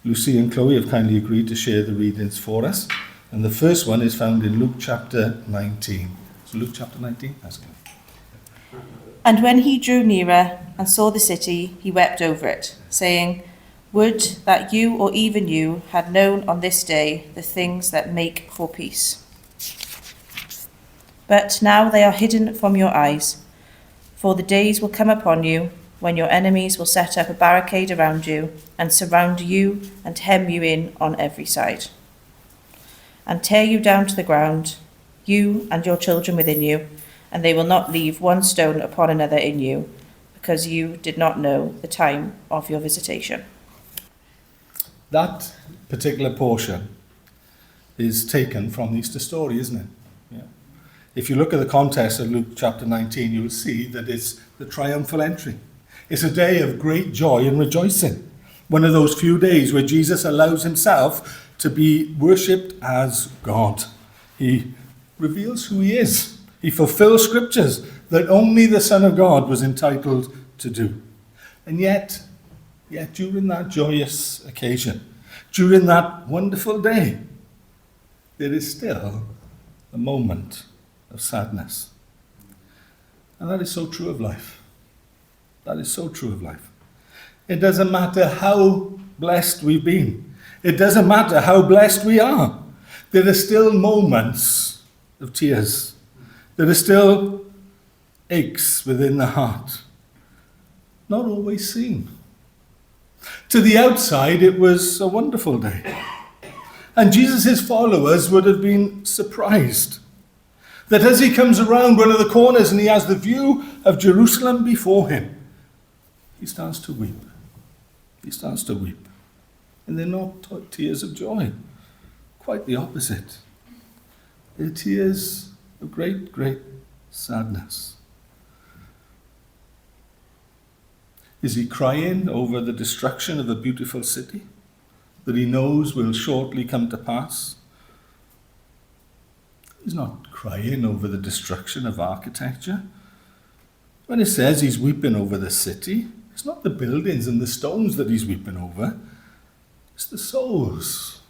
Lucy and Chloe have kindly agreed to share the readings for us. And the first one is found in Luke chapter 19. So Luke chapter 19, ask him. And when he drew nearer and saw the city, he wept over it, saying, Would that you, or even you, had known on this day the things that make for peace. But now they are hidden from your eyes. For the days will come upon you when your enemies will set up a barricade around you and surround you and hem you in on every side, and tear you down to the ground, you and your children within you, and they will not leave one stone upon another in you, because you did not know the time of your visitation. That particular portion is taken from the Easter story, isn't it? Yeah. If you look at the context of Luke chapter 19, you'll see that it's the triumphal entry. It's a day of great joy and rejoicing. One of those few days where Jesus allows himself to be worshipped as God. He reveals who he is. He fulfills scriptures that only the Son of God was entitled to do. And yet during that joyous occasion, during that wonderful day, there is still a moment of sadness. And that is so true of life. That is so true of life. It doesn't matter how blessed we've been. It doesn't matter how blessed we are. There are still moments of tears. There are still aches within the heart. Not always seen. To the outside, it was a wonderful day. And Jesus' followers would have been surprised that as he comes around one of the corners and he has the view of Jerusalem before him, he starts to weep. He starts to weep. And they're not tears of joy. Quite the opposite. They're tears of great, great sadness. Is he crying over the destruction of a beautiful city that he knows will shortly come to pass? He's not crying over the destruction of architecture. When it says he's weeping over the city, it's not the buildings and the stones that he's weeping over. It's the souls.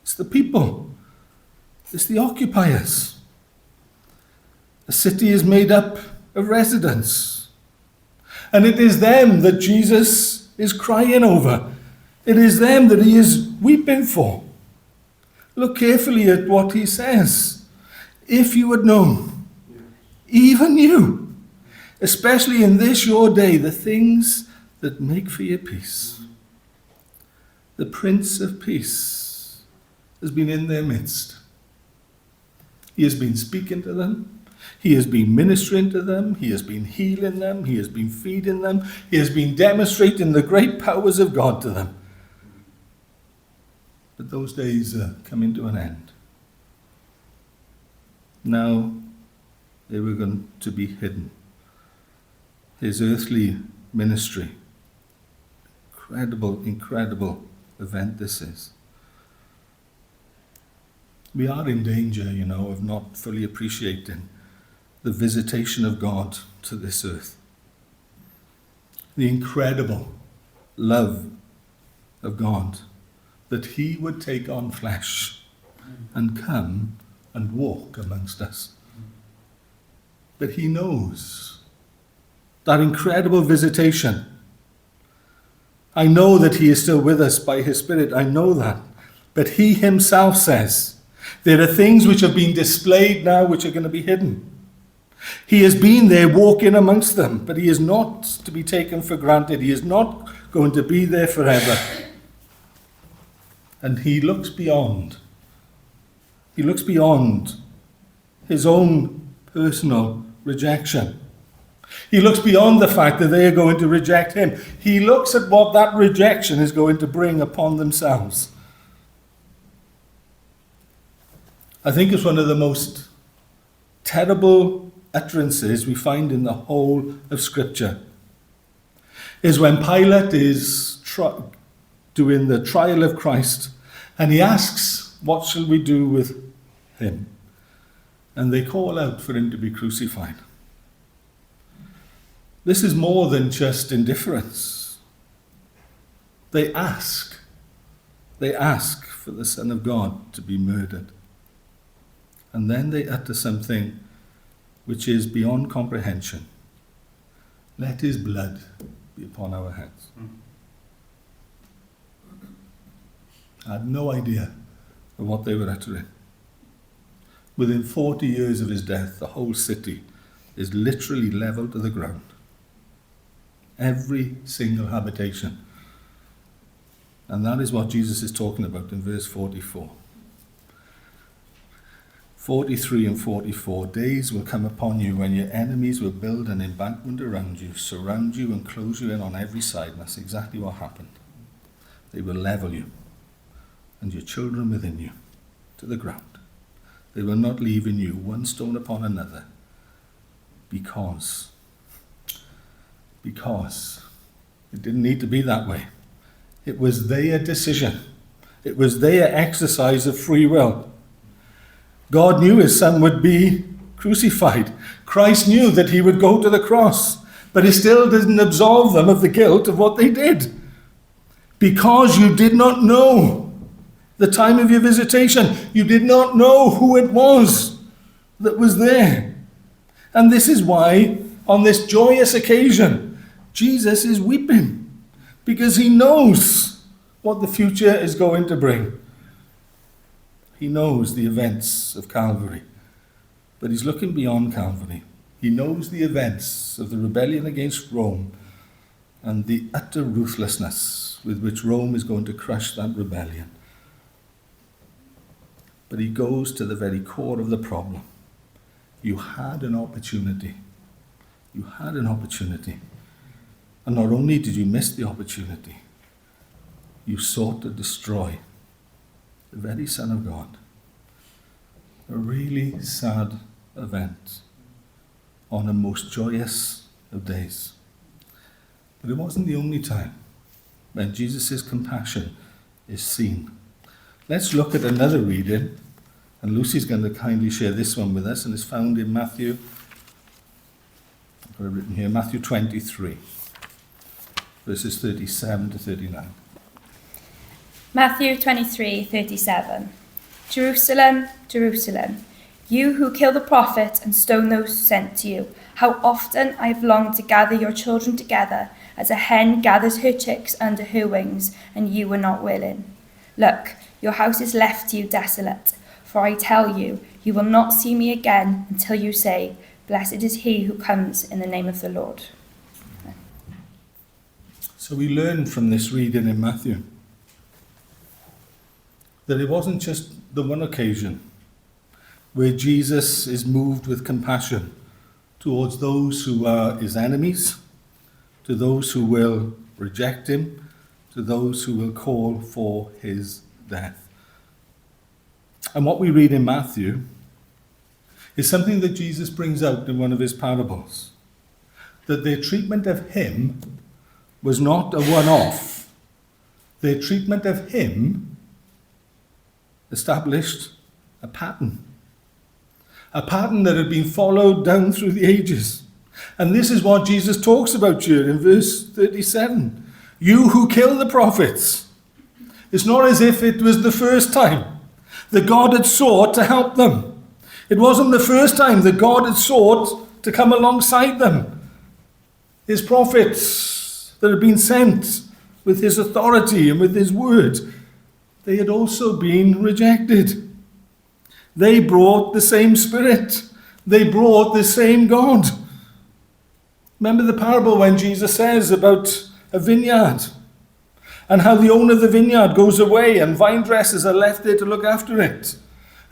It's the people. It's the occupiers. The city is made up of residents. And it is them that Jesus is crying over. It is them that he is weeping for. Look carefully at what he says. If you had known, even you, especially in this your day, the things that make for your peace. The Prince of Peace has been in their midst. He has been speaking to them. He has been ministering to them. He has been healing them. He has been feeding them. He has been demonstrating the great powers of God to them. But those days are coming to an end. Now they were going to be hidden. His earthly ministry. Incredible event this is. We are in danger, of not fully appreciating the visitation of God to this earth. The incredible love of God, that he would take on flesh and come and walk amongst us. But he knows that incredible visitation. I know that he is still with us by his Spirit. I know that. But he himself says, there are things which have been displayed now which are going to be hidden. He has been there walking amongst them, but he is not to be taken for granted. He is not going to be there forever. And he looks beyond. He looks beyond his own personal rejection. He looks beyond the fact that they are going to reject him. He looks at what that rejection is going to bring upon themselves. I think it's one of the most terrible utterances we find in the whole of Scripture, is when Pilate is doing the trial of Christ, and he asks, what shall we do with him? And they call out for him to be crucified. This is more than just indifference. They ask They ask for the Son of God to be murdered. And then they utter something which is beyond comprehension. Let his blood be upon our heads. I had no idea of what they were uttering. Within 40 years of his death, the whole city is literally leveled to the ground. Every single habitation. And that is what Jesus is talking about in verse 44. 43 and 44, days will come upon you when your enemies will build an embankment around you, surround you and close you in on every side. And that's exactly what happened. They will level you and your children within you to the ground. They will not leave in you one stone upon another, because it didn't need to be that way. It was their decision. It was their exercise of free will. God knew his son would be crucified. Christ knew that he would go to the cross, but he still didn't absolve them of the guilt of what they did. Because you did not know the time of your visitation. You did not know who it was that was there. And this is why, on this joyous occasion, Jesus is weeping, because he knows what the future is going to bring. He knows the events of Calvary, but he's looking beyond Calvary. He knows the events of the rebellion against Rome and the utter ruthlessness with which Rome is going to crush that rebellion. But he goes to the very core of the problem. You had an opportunity. You had an opportunity. And not only did you miss the opportunity, you sought to destroy the very Son of God. A really sad event on a most joyous of days. But it wasn't the only time when Jesus' compassion is seen. Let's look at another reading, and Lucy's going to kindly share this one with us, and it's found in Matthew. I've got it written here, Matthew 23, verses 37 to 39. Matthew 23:37. Jerusalem, Jerusalem, you who kill the prophet and stone those sent to you, how often I have longed to gather your children together, as a hen gathers her chicks under her wings, and you were not willing. Look, your house is left to you desolate, for I tell you, you will not see me again until you say, blessed is he who comes in the name of the Lord. So we learn from this reading in Matthew that it wasn't just the one occasion where Jesus is moved with compassion towards those who are his enemies, to those who will reject him, to those who will call for his death. And what we read in Matthew is something that Jesus brings out in one of his parables, that their treatment of him was not a one-off. Their treatment of him established a pattern that had been followed down through the ages. And this is what Jesus talks about here in verse 37. You who kill the prophets. It's not as if it was the first time that God had sought to help them. It wasn't the first time that God had sought to come alongside them. His prophets that had been sent with his authority and with his word, they had also been rejected. They brought the same spirit. They brought the same God. Remember the parable when Jesus says about a vineyard and how the owner of the vineyard goes away and vine dressers are left there to look after it.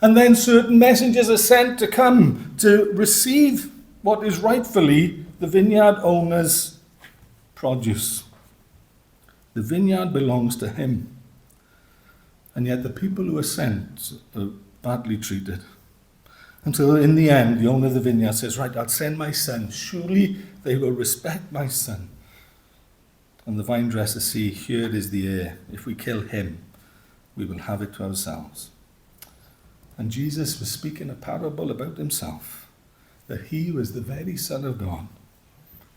And then certain messengers are sent to come to receive what is rightfully the vineyard owner's produce. The vineyard belongs to him. And yet the people who are sent are badly treated. Until in the end, the owner of the vineyard says, right, I'll send my son. Surely they will respect my son. And the vine dressers see, here is the heir. If we kill him, we will have it to ourselves. And Jesus was speaking a parable about himself, that he was the very Son of God,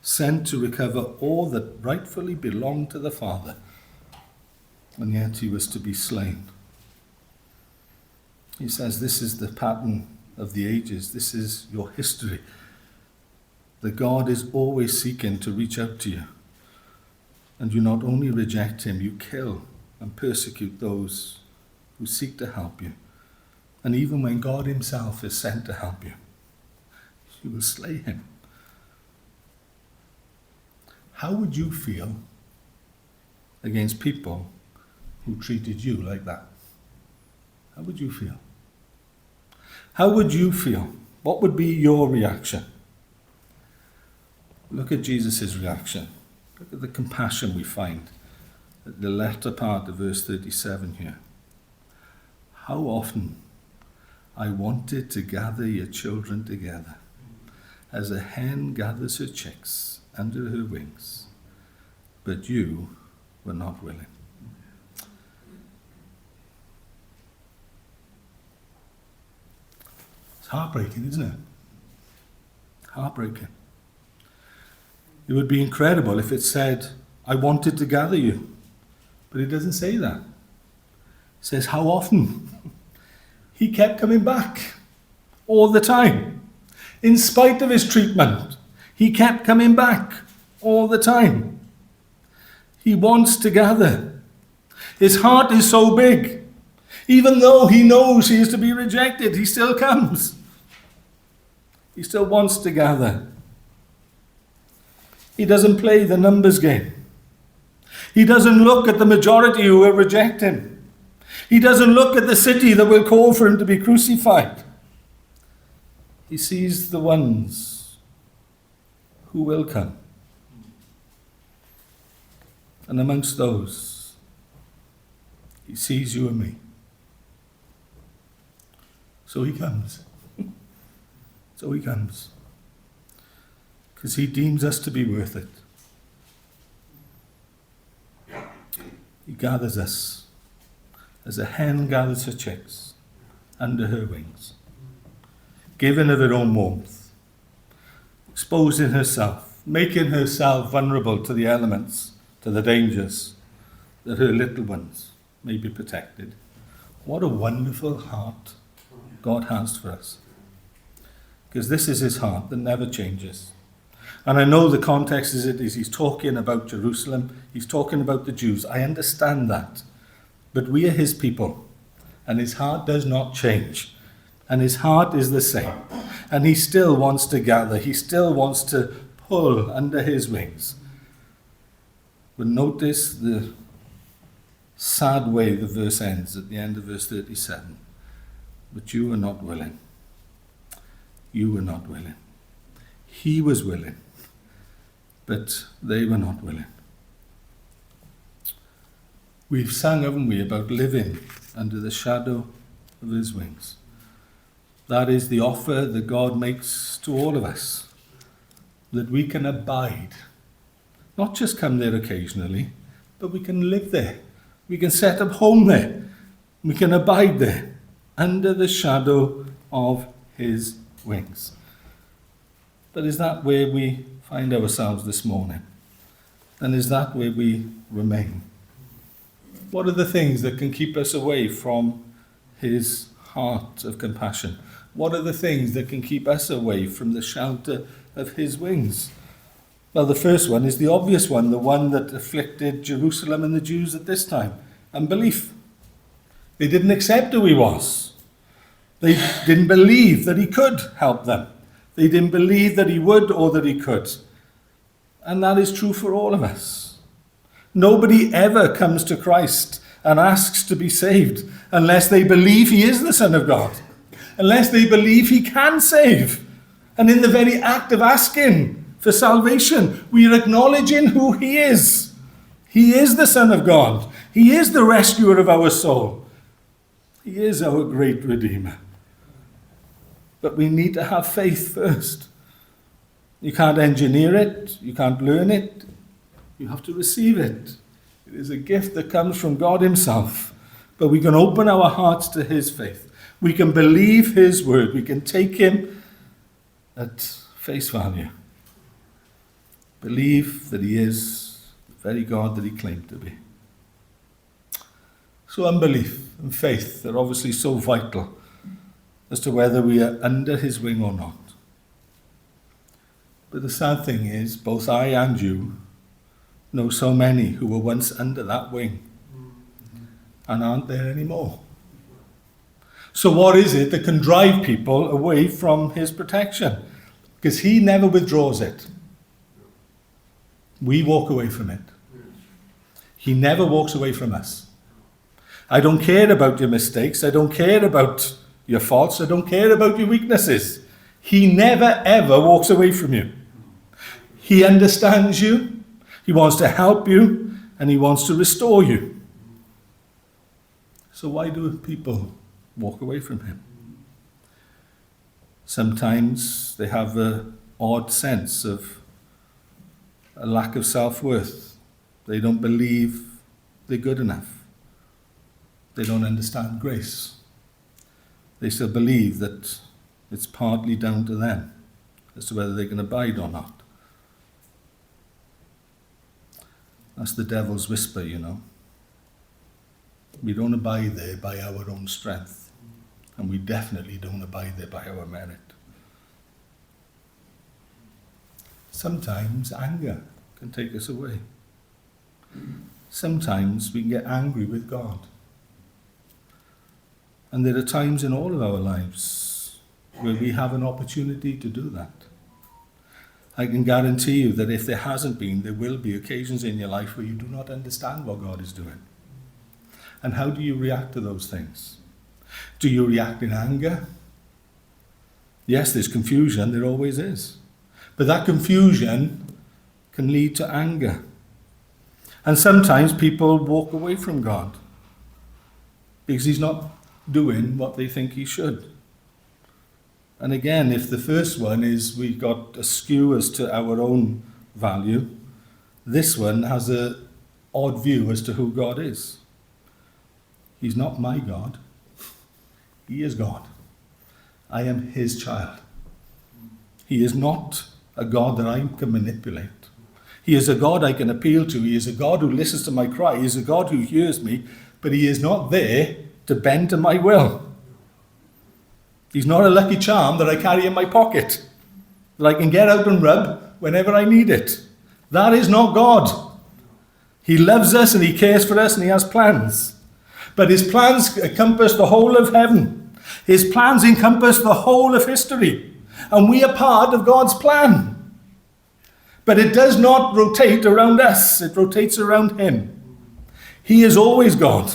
sent to recover all that rightfully belonged to the Father. and yet he was to be slain. He says this is the pattern of the ages. This is your history. That God is always seeking to reach out to you. And you not only reject him, you kill and persecute those who seek to help you. And even when God himself is sent to help you, you will slay him. How would you feel against people who treated you like that? How would you feel? How would you feel? What would be your reaction? Look at Jesus' reaction. Look at the compassion we find at the latter part of verse 37 here. How often I wanted to gather your children together, as a hen gathers her chicks under her wings, but you were not willing. It's heartbreaking, isn't it? Heartbreaking. It would be incredible if it said, I wanted to gather you. But it doesn't say that. It says, how often? He kept coming back all the time. In spite of his treatment, he kept coming back all the time. He wants to gather. His heart is so big. Even though he knows he is to be rejected, he still comes. He still wants to gather. He doesn't play the numbers game. He doesn't look at the majority who will reject him. He doesn't look at the city that will call for him to be crucified. He sees the ones who will come. And amongst those, he sees you and me. So he comes. So he comes. Because he deems us to be worth it. He gathers us as a hen gathers her chicks under her wings, given of her own warmth, exposing herself, making herself vulnerable to the elements, to the dangers, that her little ones may be protected. What a wonderful heart God has for us. Because this is his heart that never changes. And I know the context is he's talking about Jerusalem, he's talking about the Jews. I understand that. But we are his people, and his heart does not change. And his heart is the same. And he still wants to gather, he still wants to pull under his wings. But notice the sad way the verse ends at the end of verse 37. But you were not willing. You were not willing. He was willing, but they were not willing. We've sung, haven't we, about living under the shadow of his wings. That is the offer that God makes to all of us, that we can abide. Not just come there occasionally, but we can live there. We can set up home there. We can abide there, under the shadow of his wings. But is that where we find ourselves this morning? And is that where we remain? What are the things that can keep us away from his heart of compassion? What are the things that can keep us away from the shelter of his wings? Well, the first one is the obvious one, the one that afflicted Jerusalem and the Jews at this time: unbelief. They didn't accept who he was. They didn't believe that he could help them. They didn't believe that he would or that he could. And that is true for all of us. Nobody ever comes to Christ and asks to be saved unless they believe he is the Son of God, unless they believe he can save. And in the very act of asking for salvation, we are acknowledging who he is. He is the Son of God. He is the rescuer of our soul. He is our great Redeemer. But we need to have faith first. You can't engineer it. You can't learn it. You have to receive it. It is a gift that comes from God himself. But we can open our hearts to his faith. We can believe his word. We can take him at face value. Believe that he is the very God that he claimed to be. So unbelief and faith are obviously so vital as to whether we are under his wing or not. But the sad thing is, both I and you know so many who were once under that wing and aren't there anymore. So what is it that can drive people away from his protection? Because he never withdraws it. We walk away from it. He never walks away from us. I don't care about your mistakes. I don't care about your faults. I don't care about your weaknesses. He never, ever walks away from you. He understands you. He wants to help you. And he wants to restore you. So why do people walk away from him? Sometimes they have an odd sense of a lack of self-worth. They don't believe they're good enough. They don't understand grace. They still believe that it's partly down to them as to whether they can abide or not. That's the devil's whisper, you know. We don't abide there by our own strength. And we definitely don't abide there by our merit. Sometimes anger can take us away. Sometimes we can get angry with God. And there are times in all of our lives where we have an opportunity to do that. I can guarantee you that if there hasn't been, there will be occasions in your life where you do not understand what God is doing. And how do you react to those things? Do you react in anger? Yes, there's confusion, there always is. But that confusion can lead to anger. And sometimes people walk away from God because he's not doing what they think he should. And again, if the first one is we got a skew as to our own value, this one has an odd view as to who God is. He's not my God. He is God. I am his child. He is not a God that I can manipulate. He is a God I can appeal to. He is a God who listens to my cry. He is a God who hears me, but he is not there to bend to my will. He's not a lucky charm that I carry in my pocket, that I can get out and rub whenever I need it. That is not God. He loves us and he cares for us and he has plans. But his plans encompass the whole of heaven. His plans encompass the whole of history. And we are part of God's plan. But it does not rotate around us. It rotates around him. He is always God.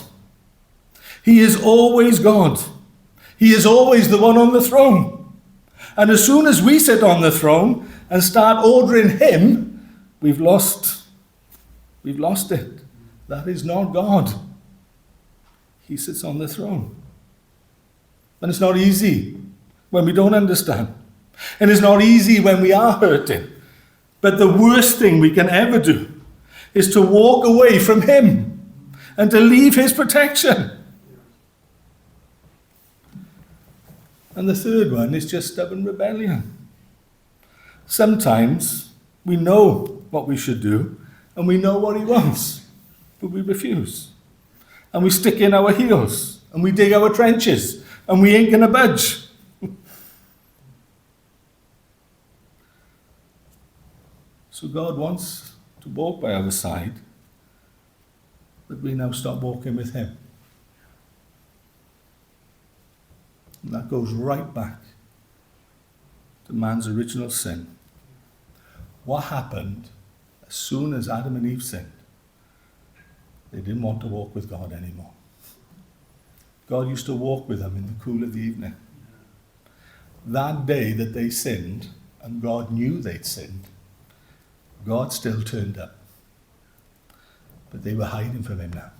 He is always God. He is always the one on the throne. And as soon as we sit on the throne and start ordering him, we've lost it. That is not God. He sits on the throne. And it's not easy when we don't understand. And it's not easy when we are hurting. But the worst thing we can ever do is to walk away from him and to leave his protection. And the third one is just stubborn rebellion. Sometimes we know what we should do and we know what he wants, but we refuse. And we stick in our heels and we dig our trenches and we ain't going to budge. So God wants to walk by our side, but we now stop walking with him. And that goes right back to man's original sin. What happened as soon as Adam and Eve sinned? They didn't want to walk with God anymore. God used to walk with them in the cool of the evening. That day that they sinned, and God knew they'd sinned, God still turned up. But they were hiding from him now.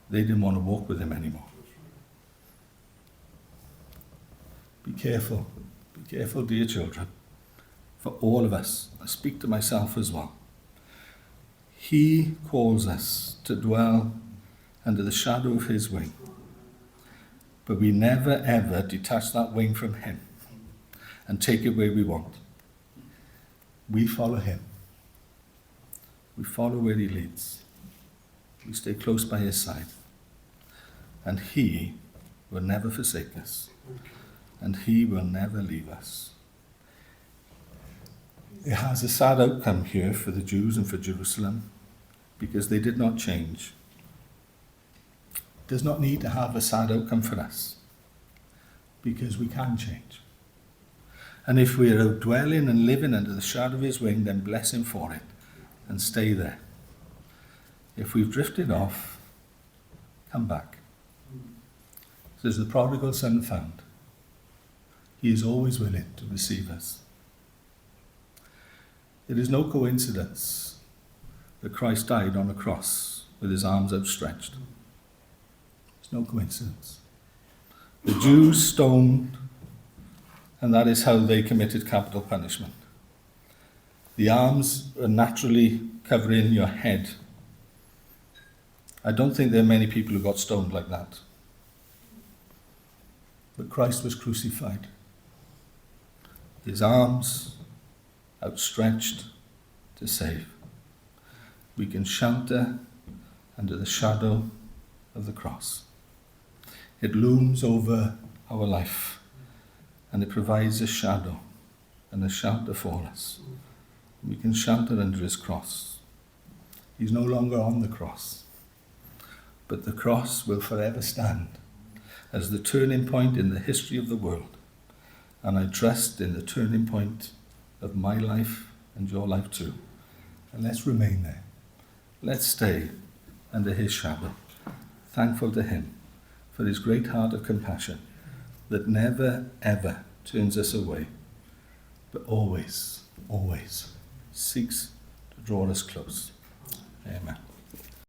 They didn't want to walk with him anymore. Be careful, dear children, for all of us. I speak to myself as well. He calls us to dwell under the shadow of his wing. But we never ever detach that wing from him and take it where we want. We follow him. We follow where he leads. We stay close by his side. and he will never forsake us, and he will never leave us. It has a sad outcome here for the Jews and for Jerusalem, because they did not change. It does not need to have a sad outcome for us, because we can change. And if we are dwelling and living under the shadow of his wing, then bless him for it and stay there. If we've drifted off, come back. As the prodigal son found, he is always willing to receive us. It is no coincidence that Christ died on a cross with his arms outstretched. It's no coincidence. The Jews stoned, and that is how they committed capital punishment. The arms are naturally covering your head. I don't think there are many people who got stoned like that. But Christ was crucified. His arms outstretched to save. We can shelter under the shadow of the cross. It looms over our life, and it provides a shadow and a shelter for us. We can shelter under his cross. He's no longer on the cross, but the cross will forever stand as the turning point in the history of the world. And I trust in the turning point of my life and your life too. And let's remain there. Let's stay under his shadow, thankful to him for his great heart of compassion that never, ever turns us away, but always, always seeks to draw us close. Amen.